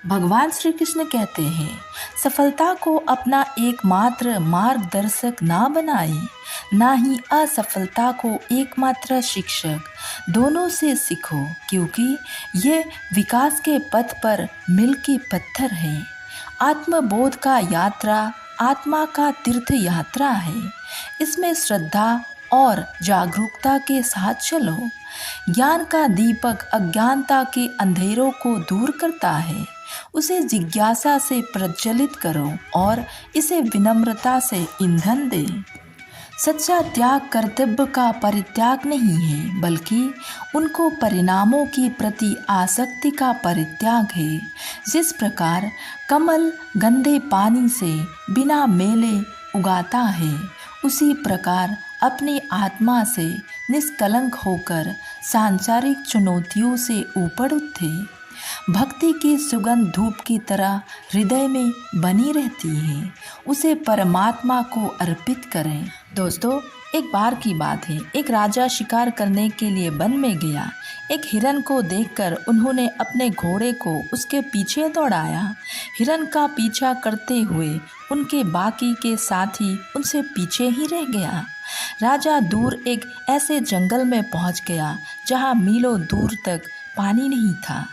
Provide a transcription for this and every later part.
भगवान श्री कृष्ण कहते हैं, सफलता को अपना एकमात्र मार्गदर्शक ना बनाए, ना ही असफलता को एकमात्र शिक्षक। दोनों से सीखो, क्योंकि ये विकास के पथ पर मिल के पत्थर हैं। आत्मबोध का यात्रा आत्मा का तीर्थ यात्रा है। इसमें श्रद्धा और जागरूकता के साथ चलो। ज्ञान का दीपक अज्ञानता के अंधेरों को दूर करता है। उसे जिज्ञासा से प्रज्वलित करो और इसे विनम्रता से ईंधन दे। सच्चा त्याग कर्तव्य का परित्याग नहीं है, बल्कि उनको परिणामों के प्रति आसक्ति का परित्याग है। जिस प्रकार कमल गंदे पानी से बिना मेले उगाता है, उसी प्रकार अपनी आत्मा से निष्कलंक होकर सांसारिक चुनौतियों से ऊपर उठे। भक्ति की सुगंध धूप की तरह हृदय में बनी रहती है। उसे परमात्मा को अर्पित करें। दोस्तों, एक बार की बात है, एक राजा शिकार करने के लिए वन में गया। एक हिरन को देखकर उन्होंने अपने घोड़े को उसके पीछे दौड़ाया। हिरन का पीछा करते हुए उनके बाकी के साथी उनसे पीछे ही रह गया। राजा दूर एक ऐसे जंगल में पहुंच गया जहां मीलों दूर तक पानी नहीं था।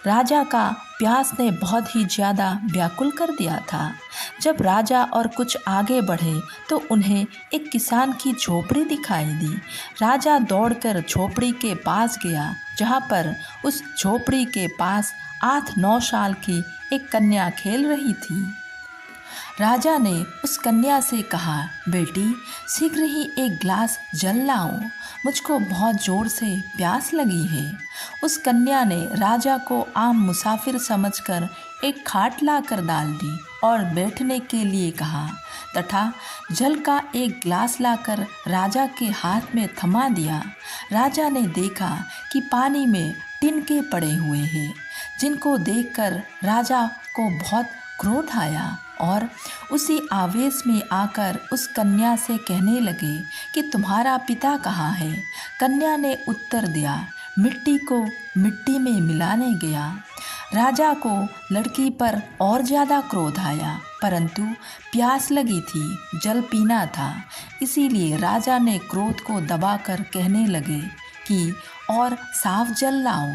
राजा का प्यास ने बहुत ही ज़्यादा व्याकुल कर दिया था। जब राजा और कुछ आगे बढ़े तो उन्हें एक किसान की झोपड़ी दिखाई दी। राजा दौड़कर झोपड़ी के पास गया, जहाँ पर उस झोपड़ी के पास 8-9 साल की एक कन्या खेल रही थी। राजा ने उस कन्या से कहा, बेटी शीघ्र ही एक गिलास जल लाओ, मुझको बहुत ज़ोर से प्यास लगी है। उस कन्या ने राजा को आम मुसाफिर समझकर एक खाट लाकर डाल दी और बैठने के लिए कहा तथा जल का एक गिलास लाकर राजा के हाथ में थमा दिया। राजा ने देखा कि पानी में तिनके पड़े हुए हैं, जिनको देखकर राजा को बहुत क्रोध आया और उसी आवेश में आकर उस कन्या से कहने लगे कि तुम्हारा पिता कहाँ है। कन्या ने उत्तर दिया, मिट्टी को मिट्टी में मिलाने गया। राजा को लड़की पर और ज़्यादा क्रोध आया, परंतु प्यास लगी थी, जल पीना था। इसीलिए राजा ने क्रोध को दबाकर कहने लगे कि और साफ जल लाओ।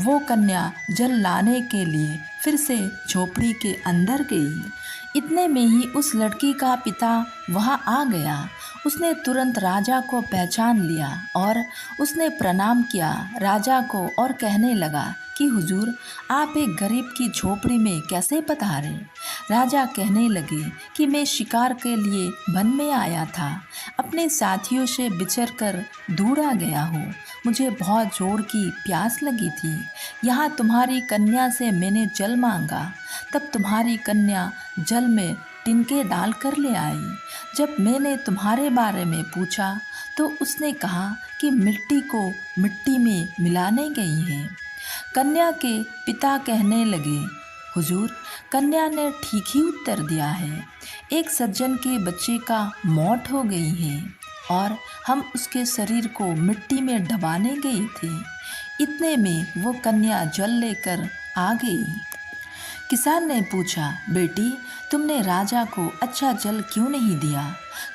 वो कन्या जल लाने के लिए फिर से झोपड़ी के अंदर गई। इतने में ही उस लड़की का पिता वहाँ आ गया। उसने तुरंत राजा को पहचान लिया और उसने प्रणाम किया राजा को और कहने लगा कि हुजूर, आप एक गरीब की झोपड़ी में कैसे पधारे। राजा कहने लगे कि मैं शिकार के लिए वन में आया था, अपने साथियों से बिछड़ कर दूर आ गया हूँ। मुझे बहुत जोर की प्यास लगी थी। यहाँ तुम्हारी कन्या से मैंने जल मांगा, तब तुम्हारी कन्या जल में तिनके डाल कर ले आई। जब मैंने तुम्हारे बारे में पूछा तो उसने कहा कि मिट्टी को मिट्टी में मिलाने गई है। कन्या के पिता कहने लगे, हुजूर, कन्या ने ठीक ही उत्तर दिया है। एक सज्जन के बच्चे का मौत हो गई है और हम उसके शरीर को मिट्टी में दबाने गए थे। इतने में वो कन्या जल लेकर आ गई। किसान ने पूछा, बेटी तुमने राजा को अच्छा जल क्यों नहीं दिया।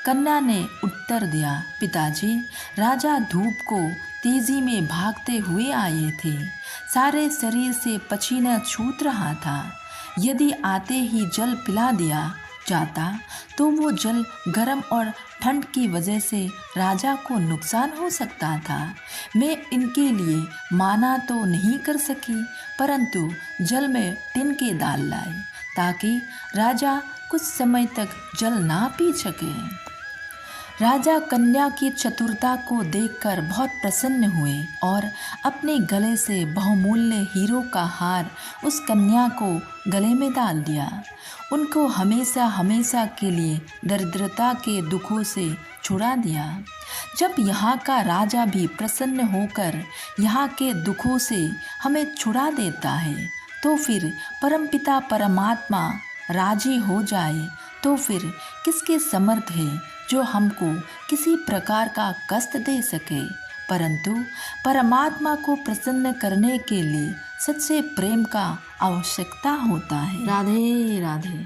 कन्या ने उत्तर दिया, पिताजी, राजा धूप को तेजी में भागते हुए आए थे, सारे शरीर से पसीना छूट रहा था। यदि आते ही जल पिला दिया जाता तो वो जल गर्म और ठंड की वजह से राजा को नुकसान हो सकता था। मैं इनके लिए माना तो नहीं कर सकी, परंतु जल में तिनके डाल लाई ताकि राजा कुछ समय तक जल ना पी सके। राजा कन्या की चतुरता को देखकर बहुत प्रसन्न हुए और अपने गले से बहुमूल्य हीरो का हार उस कन्या को गले में डाल दिया। उनको हमेशा हमेशा के लिए दरिद्रता के दुखों से छुड़ा दिया। जब यहाँ का राजा भी प्रसन्न होकर यहाँ के दुखों से हमें छुड़ा देता है, तो फिर परमपिता परमात्मा राजी हो जाए तो फिर किसके समर्थ है जो हमको किसी प्रकार का कष्ट दे सके। परंतु परमात्मा को प्रसन्न करने के लिए सच्चे प्रेम का आवश्यकता होता है। राधे राधे।